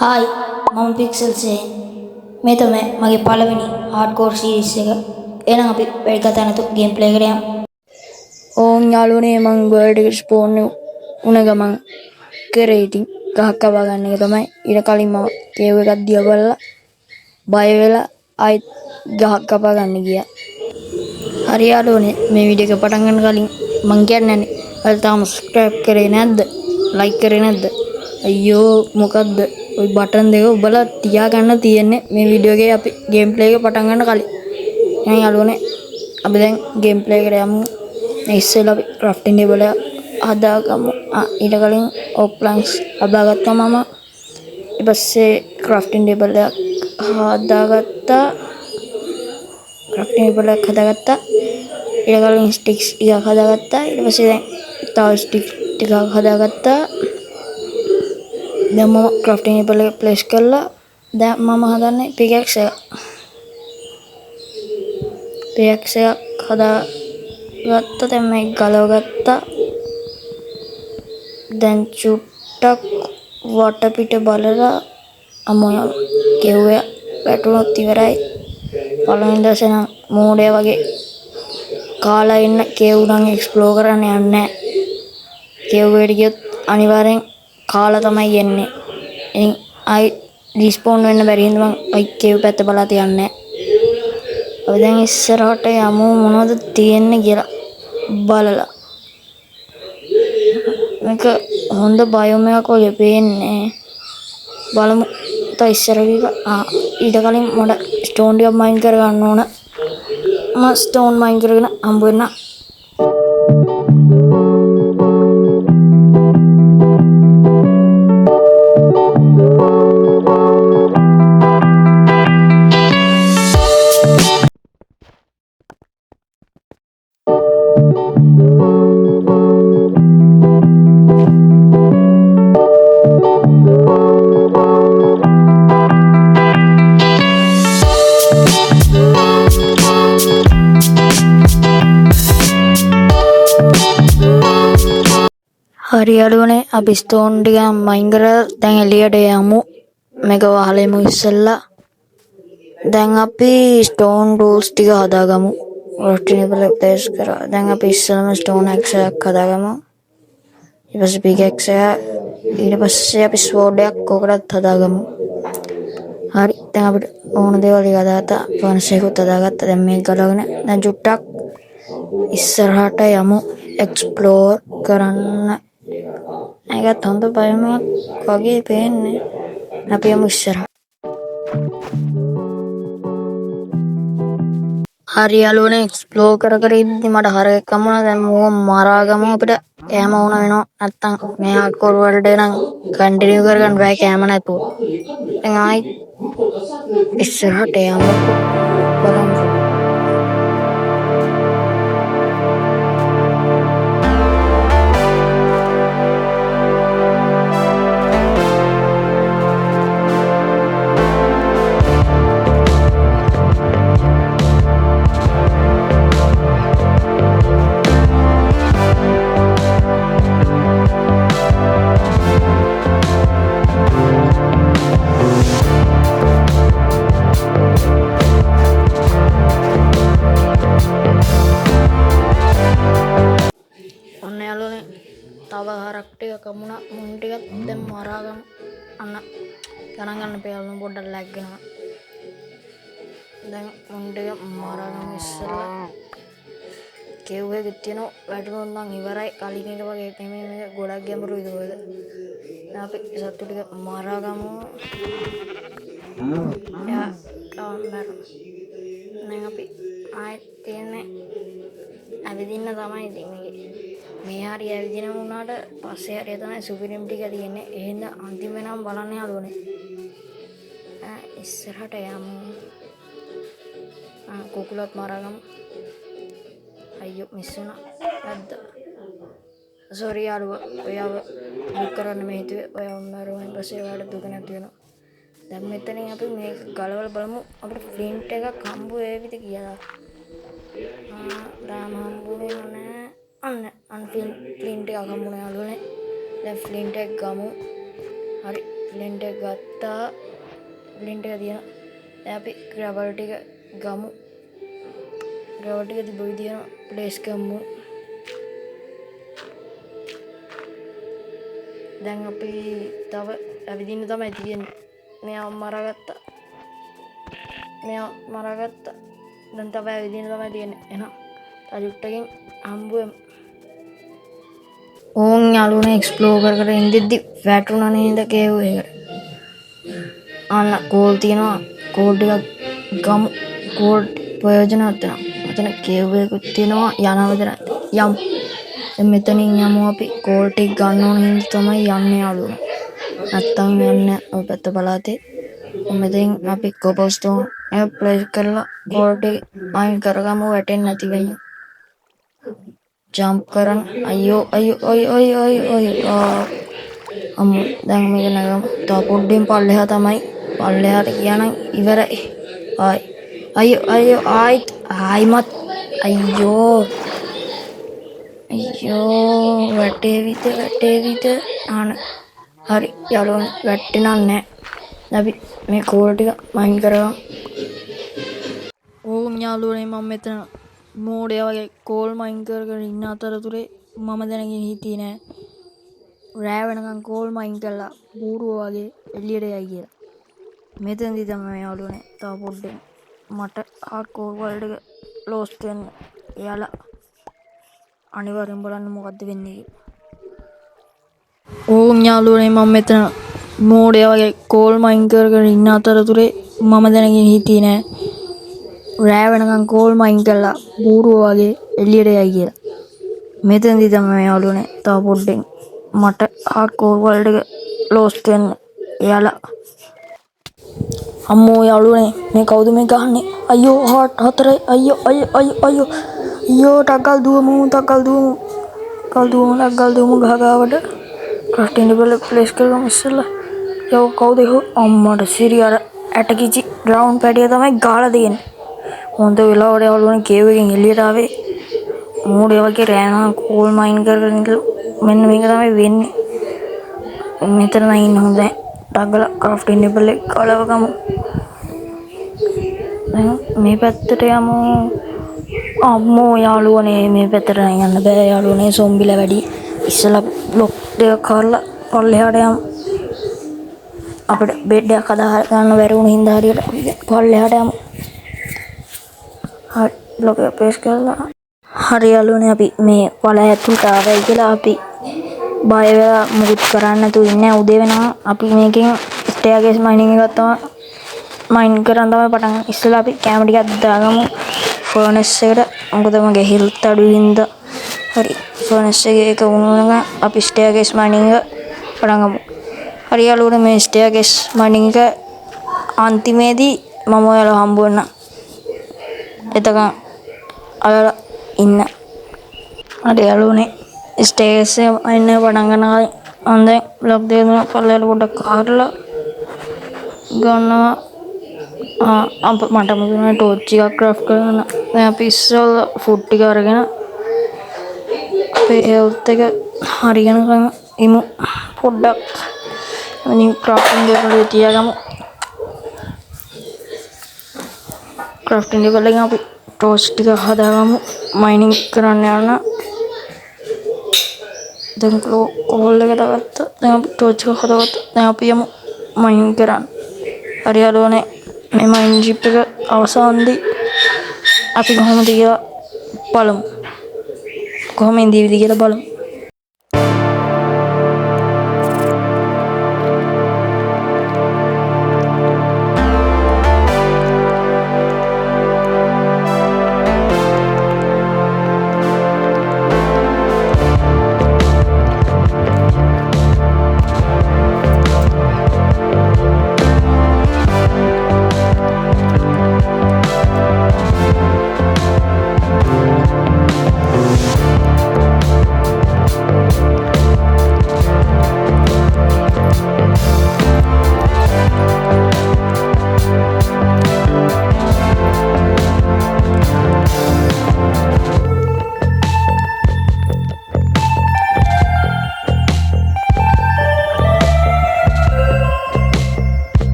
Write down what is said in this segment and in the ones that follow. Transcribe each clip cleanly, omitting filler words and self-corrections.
Hi මම පික්සල්සේ මේ තමයි මගේ පළවෙනි හાર્ඩ්කෝර් සීරීස් එක. එහෙනම් අපි වැඩි කතා නැතුව ගේම් ප්ලේ කරලා යමු. ඕන් යාළුවනේ මං වර්ල්ඩ් එක ස්පෝන් උන ගමන් කරේ ඉතින් ගහක් කපා ගන්න එක තමයි. ඊට කලින් මම කේව් එකක් දිහා බලලා බය වෙලා ආයෙත් ගහක් කපා ගන්න ගියා. හරි යාළුවනේ මේ වීඩියෝ එක පටන් ගන්න කලින් මං කියන්නේ ඔයාලා තාම සබ්ස්ක්‍රයිබ් කරේ නැද්ද? ලයික් කරේ නැද්ද? අයියෝ මොකද්ද ওই බටන් දෙක ඔබලා තියාගන්න තියෙන්නේ මේ වීඩියෝ එකේ අපි ගේම් ප්ලේ එක පටන් ගන්න කලින්. එහෙනම් යාළුවනේ අපි දැන් ගේම් ප්ලේ එකට යමු. ඉස්සෙල්ලා අපි ක්‍රාෆ්ටින් ටේබල් එක හදාගමු. ඊට කලින් ඕක් ප්ලැන්ක්ස් හදාගත්තා මම. ඊට පස්සේ ක්‍රාෆ්ටින් ටේබල් එක හදාගත්තා. ක්‍රාෆ්ටින් ටේබල් එක හදාගත්තා. ඊට කලින් ස්ටික්ස් ටිකක් හදාගත්තා. ඊට පස්සේ දැන් තව ස්ටික් ටිකක් හදාගත්තා. දැන් මම ක්‍රාෆ්ටින් ටේබල් එක ප්ලේස් කරලා දැන් මම හදන්නේ පිකැක්ස් එක. පිකැක්ස් එක හදාගත්තා. දැන් මේක ගලවගත්තා. දැන් චුට්ටක් වටපිට බලලා අමෝය කෙව්වේ වැටුණොත් ඉවරයි. පළවෙනි දවසේ නම් මෝඩයා වගේ කාලා ඉන්න කේව් නම් එක්ස්ප්ලෝර් කරන්න යන්නේ නැහැ. කේව් එකට ගියොත් අනිවාර්යෙන් කාලා තමයි එන්නේ. ඉතින් ආයි රිස්පෝන් වෙන්න බැරි හින්දා මං ආයි කේව් පැත්ත බලා තියන්නේ. අපි දැන් ඉස්සරහට යමු මොනවද තියෙන්නේ කියලා බලලා. මේක හොඳ බයෝම් එකක් වගේ පේන්නේ. බලමු තා ඉස්සරහ ඊට කලින් මට ස්ටෝන් ටිකක් මයින් කර ගන්න ඕන. මම ස්ටෝන් මයින් කරගෙන හම්බ වෙන්න. හරි යාළුවනේ අපි ස්ටෝන් ටික මයින් කරලා දැන් එළියට යමු. මේක වහලෙමු ඉස්සෙල්ලා. දැන් අපි ස්ටෝන් ටූල්ස් ටික හදාගමු. ක්‍රාෆ්ටින් ටේබල් එක ප්ලේස් කරා. දැන් අපි ඉස්සෙල්ලාම ස්ටෝන් ඇක්ස් එකක් හදාගමු. ඊට පස්සේ පිකැක්ස් එක. ඊට පස්සේ අපි ස්වෝඩ් එකක් ඕකටත් හදාගමු. හරි දැන් අපිට ඕන දේවල් ටික හදාගත්තා. ෆර්නිෂර් එකත් හදාගත්තා. දැන් මේක ගලවගෙන දැන් චුට්ටක් ඉස්සරහට යමු එක්ස්ප්ලෝර් කරන්න. ඒකත් හොඳ බයෝම් එකක් වගේ පේන්නේ. අපි යමු ඉස්සරහට. හරි යාළුවනේ එක්ස්ප්ලෝර් කර කර ඉද්දි මට හරකෙක් හම්බුණා. දැන් මූව මරා ගමු. අපිට කෑම ඕන වෙනවා. නැත්තම් මේ හાર્ඩ්කෝර් වලට නම් කන්ටිනියු කරගන්න බෑ කෑම නැතුව. දැන් ආයි ඉස්සරහට යමු. බලමු. ඔන්න යාළුවනේ තව හරක් ටිකක් හම්බුණා. මුන් ටිකත් දැන් මරාගමු. අන්න ගණන් ගන්න පෙරලන පොඩ්ඩක් ලැග් වෙනවා. දැන් මුන් ටික මරාගමු ඉස්සෙල්ලා. කේව් එකේ තියෙන වැටුණොත් නම් ඉවරයි. කලින් එක වගේ නෙමෙයි මේක ගොඩක් ගැඹුරුයි ඒක. දැන් අපි සත්තු ටික මරාගමු. යා ඩවුන් දැන් අපි ආයෙත් තියෙන්නේ ඇවිදින්න තමයි ඉතින් මේ හරිය ඇවිදින වුණාට පස්සේ හරිය තමයි සුපිරිම් ටික තියෙන්නේ. එහෙනම් අන්තිම වෙනම බලන්න යාළුවනේ. ඉස්සරහට යමු. කුකුලත් මරාගමු. අයියෝ මිස් වුණා. නැද්ද? සෝරි යාළුවා. ඔයාව දුක් කරන්න මේ හිතුවේ. ඔයාව මරුවන් පස්සේ ඔයාලට දුක නැති වෙනවා. දැන් මෙතනින් අපි මේක ගලවලා බලමු අපිට ෆ්ලින්ට් එකක් හම්බ වෙයිද කියලා. තාම හම්බුනේ නැහැ. අන්න ෆ්ලින්ට් එකක් හම්බුනේ යාළුවනේ. දැන් ෆ්ලින්ට් එක ගමු. හරි බ්ලෙන්ඩ් එක ගත්තා. බ්ලෙන්ඩ් එක දින දැන් අපි ග්‍රැවල් ටික ගමු. ග්‍රැවල් ටික තිබ්බ විදිහම ප්ලේස් කරමු. දැන් අපි තව ඇවිදින්න තමයි තියෙන්නේ. මෙයා මරාගත්තා. දැන් තව ඇවිදින්න තමයි තියෙන්නේ. එහෙනම් ටජුට්ටකින් හම්බුවෙමු. ඕන් යාළුවනේ එක්ස්ප්ලෝර් කර ඉඳිද්දි වැටුණා නේද කේව් එකට. අන්න කෝල් තියෙනවා. කෝල් ටිකක් ගමු. කෝල් ප්‍රයෝජනවත් වෙනවා. මෙතන කේව් එකකුත් තියෙනවා. යනවා මෙතන යමු. දැන් මෙතනින් යමු අපි. කෝල් ටික ගන්න ඕන හින්දා තමයි යන්නේ යාළුවනේ. නැත්තම් යන්නේ ඔය පැත්ත පළාතේ. මෙතෙන් අපි කොබල්ස්ටෝන් එක ප්ලේස් කරලා කෝල් ටික අයින් කරගමු වැටෙන්නේ නැති වෙන්න. ජම්ප් කරන් අයියෝ අම්මෝ දැන් මේක නගමු. තව පොඩ්ඩෙන් පල්ලෙහා තමයි. පල්ලෙහාට ගියානම් ඉවරයි. ආයිමත් අයියෝ වැටේවිද ආන හරි යාළුවනේ වැටෙන්නේ නැහැ. අපි මේ කෝල් ටික මයින් කරගමු. ඕම් යාළුවනේ මම මෙතන මෝඩයා වගේ කෝල් මයින් කරගෙන ඉන්න අතරතුරේ මම දැනගෙන හිටියේ නෑ රෑ වෙනකන් කෝල් මයින් කරලා බූරුව වගේ එළියට යයි කියලා. මෙතනදී තමයි යාළුවනේ තව පොඩ්ඩෙන් මට හાર્ඩ්කෝර් වර්ල්ඩ් එක ලෝස්ට් වෙන්න. එයාලා අනිවාර්යෙන් බලන්න මොකද්ද වෙන්නේ කියලා. ඕම් යාළුවනේ මම මෙතන මෝඩයා වගේ කෝල් මයින් කරගෙන ඉන්න අතරතුරේ මම දැනගෙන හිටියේ නෑ රෑ වෙනකන් කෝල් මයින් කරලා බූරුව වගේ එළියට යයි කියලා. මෙතනදී තමයි යාළුවනේ තව පොඩ්ඩෙන් මට හાર્ඩ්කෝර් වර්ල්ඩ් එක ලෝස්ට් වෙන්න. එයාලා අම්මෝ යාළුවනේ මේ කවුද මේ ගහන්නේ? අයියෝ හાર્ට් 4 අයියෝ ටකල් දුවමු ගහගාවට ක්‍රාෆ්ටින් ටේබල් ප්ලේස් කරගමු ඉස්සෙල්ලා. යෝ කවුද අම්මට සිරි අර ඇටකිචි ග්‍රවුන්ඩ් පැඩිය තමයි ගහලා තියෙන්නේ. හොඳ වෙලාවට යාළුවනේ කේව් එකෙන් එළියට ආවේ. මෝඩයා වගේ රෑනා කෝල් මයින් කරගෙන මෙන්න මේක තමයි වෙන්නේ. මෙතන ඉන්න හොඳ ටගල ක්‍රාෆ්ටින් ටේබල් එක කලවගමු. මේ පැත්තට යමු. අම්මෝ යාළුවනේ මේ පැත්තට යන්න බෑ යාළුවනේ සොම්බිලා වැඩි. ඉස්සලා බ්ලොක් දෙක කරලා පල්ලෙහාට යමු. අපිට බෙඩ් එකක් හදා ගන්න බැරි වුණ හින්දා හරියට පල්ලෙහාට යමු. හරි බ්ලොක් එක ප්‍රෙස් කරලා හරි යාළුවනේ අපි මේ වල ඇතුළට ආවයි කියලා අපි බය වෙලා මුකුත් කරන්න නැතුව ඉන්නේ. උදේ වෙනවා අපි මේකෙන් ස්ටෙයාර්කේස් මයිනින් එකක් තමයි මයින් කරන් තමයි පටන් ගන්න. ඉස්සෙල්ලා අපි කැම ටිකක් දාගමු ෆර්නස් එකට. මොකද මගේ හෙල්ත් අඩු හින්දා. හරි ෆර්නස් එකේ එක වුණා අපි ස්ටෙයාර්කේස් මයිනින් එක පටන් ගමු. හරි යාළුවනේ මේ ස්ටෙයාර්කේස් මයිනින් එක අන්තිමේදී මම ඔයාලා හම්බ වෙනවා. එතකන් අයාලා ඉන්න. හරි යාළුවනේ ස්ටේර්කේස් එක මයින් එක පටන් ගන්නවා. දැන් බ්ලොක් දෙක තුනක් පල්ලෙහාට පොඩ්ඩක් හරලා ගන්නවා. මට මුදුනේ ටෝච් එකක් ක්‍රාෆ්ට් කරගන්න. දැන් අපි ඉස්සෙල්ලා ෆුඩ් ටික අරගෙන අපේ හෙල්ත් එක හරියනකම් ඉමු. පොඩ්ඩක් අනිත් ක්‍රාෆ්ටින් ටේබල් එක තියාගමු. ක්‍රාෆ්ටින් ටේබල් එකෙන් අපි ටෝච් ටික හදාගමු. මයිනින් කරන්න යන දැන් කෝල් එක දාගත්තා. දැන් අපි ටෝච් එක හදාගත්තා. දැන් අපි යමු මයින් කරන්න. හරි යාළුවනේ මේ මයින් ජිප් එක අවසානදී අපි කොහොමද කියලා බලමු. කොහොම ඉඳීවිද කියලා බලමු.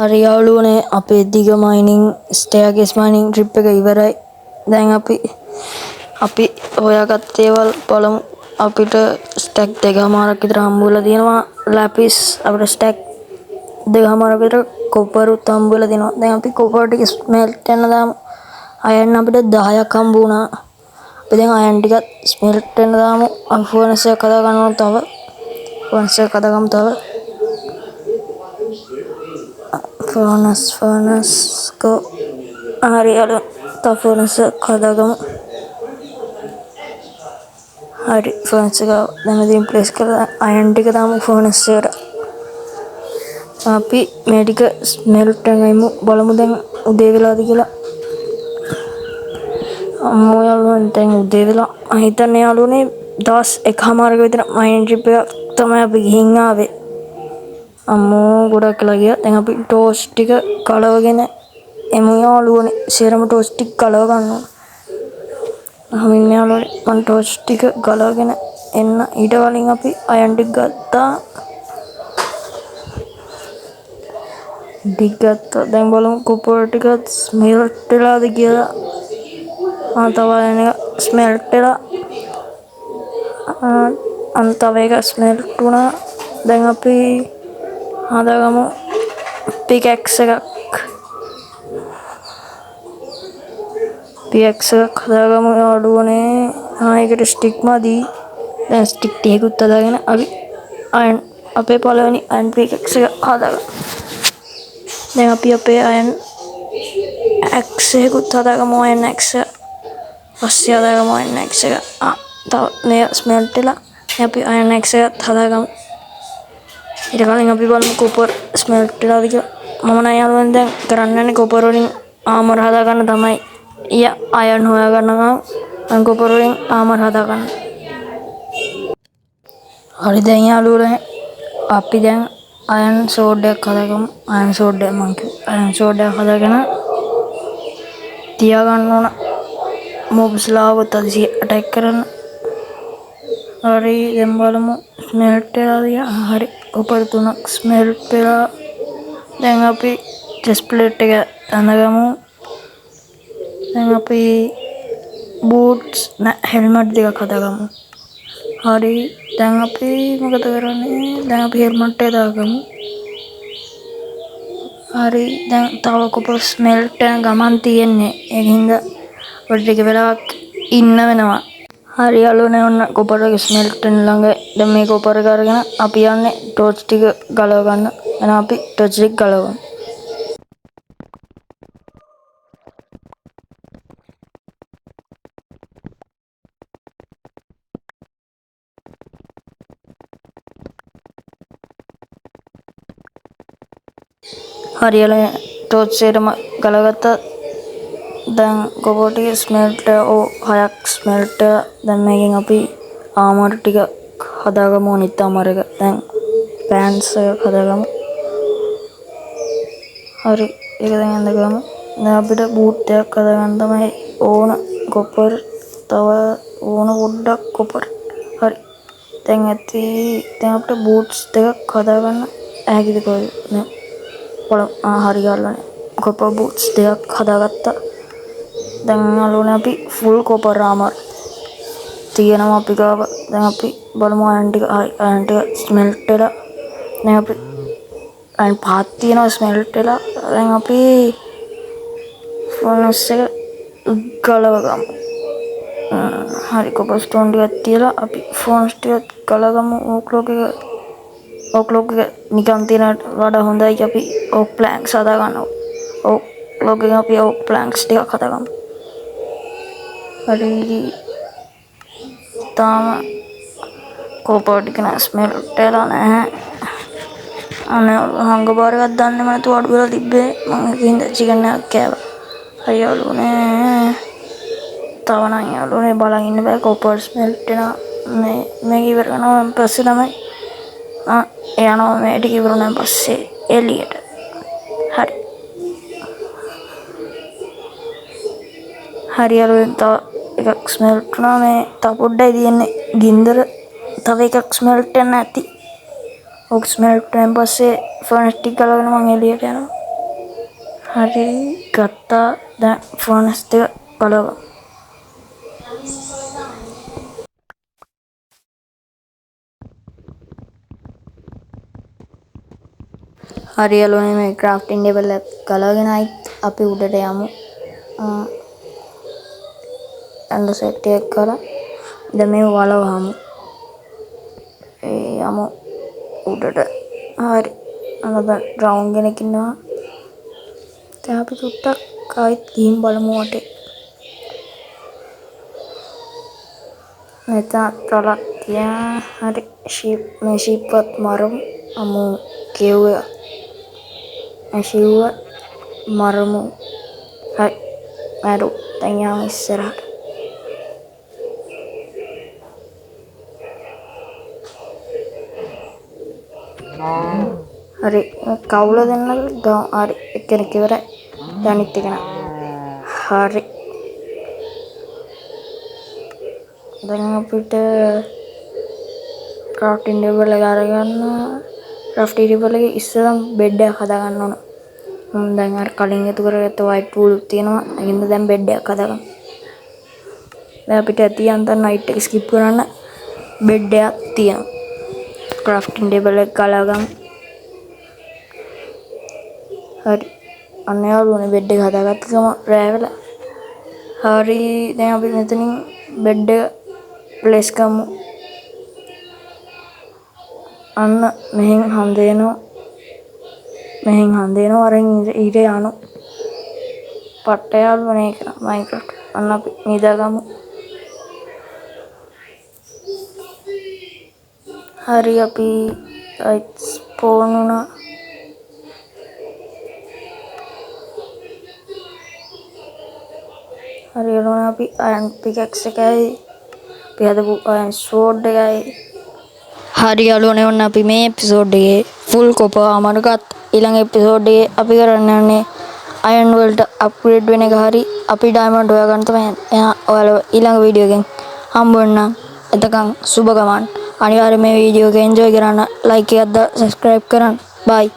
හරි යාළුවනේ අපේ දිග මයිනින් ස්ටේර්කේස් මයිනින් ට්‍රිප් එක ඉවරයි. දැන් අපි හොයාගත් ඒවල් බලමු. අපිට ස්ටැක් 2මාරක් විතර හම්බුලා තියෙනවා. ලැපිස් අපිට ස්ටැක් 2මාරක් විතර කොපරුත් හම්බුලා තියෙනවා. දැන් අපි කොපර් ටික ස්මෙල්ට් වෙන්න දාමු. අයන් අපිට 10ක් හම්බ වුණා. අපි දැන් අයන් ටිකත් ස්මෙල්ට් වෙන්න දාමු. අපි ෆර්නස් එක හදා ගන්නවා තව. ෆර්නස් එක හදාගමු තව. ෆර්නස් කෝ හරි යාළුවා තව ෆර්නස් එක හදාගමු. හරි ෆර්නස් එක දැන් ඉතින් ප්ලේස් කරලා අයන් ටික දාමු ෆර්නස් එකට. අපි මේ ටික ස්මෙල්ට් වෙනගමු බලමු දැන් උදේ වෙලාද කියලා. අම්මෝ යාළුවනේ දැන් උදේ වෙලා මම හිතන්නේ යාළුවනේ දවස් 1මාරක විතර මයින් ට්‍රිප් එක තමයි අපි ගිහින් ආවේ. අම්මෝ ගොඩක් වෙලා ගියා. දැන් අපි ටෝස් ටික කලවගෙන එමු යාළුවනේ. සේරම ටෝස් ටික කලව ගන්නවා. ඉන්නේ යාළුවනේ මම ටෝස් ටික ගලවගෙන එන්න. ඊට කලින් අපි අයන් ටික ගත්තා. දැන් බලමු කොපර් ටික ස්මෙල්ට් වෙලාද කියලා. තව අයන් එක ස්මෙල්ට් වෙලා තව එක ස්මෙල්ට් වුණා. දැන් අපි හදාගමු පිකැක්ස් එකක්. පිකැක්ස් එකක් හදාගමු යාළුවනේ. ඒකට ස්ටික් මදි. දැන් ස්ටික් ටිකකුත් හදාගෙන අපි අයන් අපේ පළවෙනි අයන් පිකැක්ස් එක හදාගමු. දැන් අපි අපේ අයන් ඇක්ස් එකකුත් හදාගමු. අයන් ඇක්ස් එක පස්සේ හදාගමු අයන් ඇක්ස් එක. තව මේ ස්මෙල්ට් වෙලා අපි අයන් ඇක්ස් එකත් හදාගමු. ඊට කලින් අපි බලමු කොපර් ස්මෙල්ට් වෙලාද කියලා. මම නම් යාළුවනේ දැන් කරන්න යන්නේ කොපර් වලින් ආමර් හදාගන්න තමයි. අයන් හොයාගන්නවා මම කොපර් වලින් ආමර් හදාගන්න. හරි දැන් යාළුවනේ අපි දැන් අයන් සෝඩ් එකක් හදාගමු. අයන් සෝඩ් එක හදාගෙන තියාගන්න ඕන. මොබ්ස්ලා આવොත් අදිසි ඇටැක් කරන්න. හරි දැන් බලමු ස්මෙල්ට් වෙලාද කියලා. හරි කොපර් 3ක් ස්මෙල්ට් වෙලා. දැන් අපි චෙස්ට් ප්ලේට් එක අඳගමු. දැන් අපි බූට්ස් හෙල්මට් දෙකක් හදාගමු. හරි දැන් අපි මොකද කරන්නේ? දැන් අපි හෙල්මට් එක දාගමු. හරි දැන් තව කොපර් ස්මෙල්ට් වෙන ගමන් තියෙන්නේ. ඒකින්ද ඔය ටික වෙලාවක් ඉන්න වෙනවා. හරි යාළුවනේ ඔන්න කොපර් එක ස්මෙල්ට් වෙන ළඟ. දැන් මේ කොපර් එක අරගෙන අපි යන්නේ ටෝච් ටික ගලව ගන්න. එහෙනම් අපි ටෝච් ටික ගලවමු. හරි යාළුවනේ ටෝච් එකටම ගලවගත්තා. දැන් කොපර් ටික ස්මෙල්ට් 6ක් ස්මෙල්ට්. දැන් මේකෙන් අපි ආමර් ටික හදාගමු. අනිත් ආමර් එක දැන් පෑන්ට්ස් එක හදාගමු. හරි ඒක දැන් අඳගමු. දැන් අපිට බූට් එකක් හදාගන්න තමයි ඕන කොපර්. තව ඕන පොඩ්ඩක් කොපර්. හරි දැන් ඇති. දැන් අපිට බූට්ස් දෙකක් හදාගන්න හැකිද කොහෙද? බලමු. හරි යාළුවනේ කොපර් බූට්ස් දෙකක් හදාගත්තා. දැන් යාළුවනේ අපි ෆුල් කොපර් ආමර් තියෙනවා අපි ගාව. දැන් අපි බලමු අයන් ටික. අයන් ටික ස්මෙල්ට් වෙලා. දැන් අපි අයන් 5ක් තියෙනවා ස්මෙල්ට් වෙලා. දැන් අපි ෆර්නස් එක ගලව ගමු. හරි කොපර් ස්ටෝන් ටිකක් තියලා අපි ෆර්නස් ටික ගලවගමු. ඕක්ලොක් එක නිකන් තියනට වඩා හොඳයි. අපි ඕක් ප්ලෑන්ක්ස් හදාගන්නවා. ඕක්ලොක් එකෙන් අපි ඕක් ප්ලෑන්ක්ස් ටිකක් හදාගමු. හරි තාම කොපර් ටික නෑ ස්මෙල්ට් වෙලා නැහැ. අනේ හංග බාර එකක් දන්නේම නැතුව අඩු වෙලා තිබ්බේ. මම ඒකින්ද චිකන් එකක් කෑවා. හරි යාළුවනේ තව නම් යාළුවනේ බලන් ඉන්න බෑ. කොපර් ස්මෙල්ට් වෙනවා. මේක ඉවර කරනවා පස්සේ තමයි යනවා මේ ටික ඉවර වුණාන් පස්සේ එළියට. හරි යාළුවනේ තව එකක් ස්මෙල්ට් වුණා. මේ තව පොඩ්ඩයි තියෙන්නේ ගින්දර. තව එකක් ස්මෙල්ට් වෙන්න ඇති. ඕක ස්මෙල්ට් වෙන පස්සේ ෆර්නස් ටික ගලවගෙන මම එළියට යනවා. හරි ගත්තා. දැන් ෆර්නස් එක බලව. හරි යාළුවනේ මේ ක්‍රාෆ්ටින් ටේබල් එක ගලවගෙන ආයිත් අපි උඩට යමු. ඇඳ සෙට් එකක් කරලා දැන් මේ වලවහමු. යමු උඩට. හරි. අනද රවුන්ඩ් කෙනෙක් ඉන්නවා. දැන් අපි සුට්ටක් ආයිත් ගිහින් බලමු වටේ. මෙතන තලක් තියා. හරි ෂීප් මේ ෂීප්වත් මරමු. අමු කෙව්වා. ඇෂිව්ව මරමු. හරි. මරු. දැන් යමු ඉස්සරහට. හරි කවුල දෙන්නද හරි එක්කෙනෙක් ඉවරයි අනිත් එකන හරි දැන් අපිට ක්‍රාෆ්ටින් ටේබල් එක අරගන්න ක්‍රාෆ්ටින් ටේබල් එකේ ඉස්සෙල්ලාම බෙඩ් එකක් හදාගන්න ඕන මම දැන් අර කලින් එකතු කරගත්ත වයිට් වූල් තියෙනවා ඒකින්ද දැන් බෙඩ් එකක් හදාගන්න දැන් අපිට තියන් තන නයිට් එක ස්කිප් කරන්න බෙඩ් එකක් තියෙනවා ක්‍රාෆ්ටින් ටේබල් එක ගලවගමු හරි අන්න යාළුවනේ බෙඩ් එක හදාගත්ත ගම රෑ වෙලා හරි දැන් අපි මෙතනින් බෙඩ් එක ප්ලේස් කරමු අන්න මෙහෙන් හඳ එනවා අරන් ඊට යනවා පට්ට යාළුවනේ ඒක මයින්ක්‍රාෆ්ට් අන්න අපි නිදාගමු හරි අපි ස්පෝන් වුණා හරි යාළුවනේ අපි අයන් පිකැක්ස් එකයි අපි හදපු අයන් ස්වෝඩ් එකයි හරි යාළුවනේ ඔන්න අපි මේ එපිසෝඩ් එකේ ෆුල් කොපුවාමර ගත් ඊළඟ එපිසෝඩ් එකේ අපි කරන්න යන්නේ අයන් වලට අප්ග්‍රේඩ් වෙන එක හරි අපි ඩයමන්ඩ් හොයාගන්න තමයි ඔයාලා ඊළඟ වීඩියෝ එකෙන් හම්බ වෙන්නම් එතකන් සුබ ගමන් අනිවාර්යයෙන් මේ වීඩියෝ එක එන්ජොයි කරන්න ලයික් එකක් දාලා සබ්ස්ක්‍රයිබ් කරන්න බයි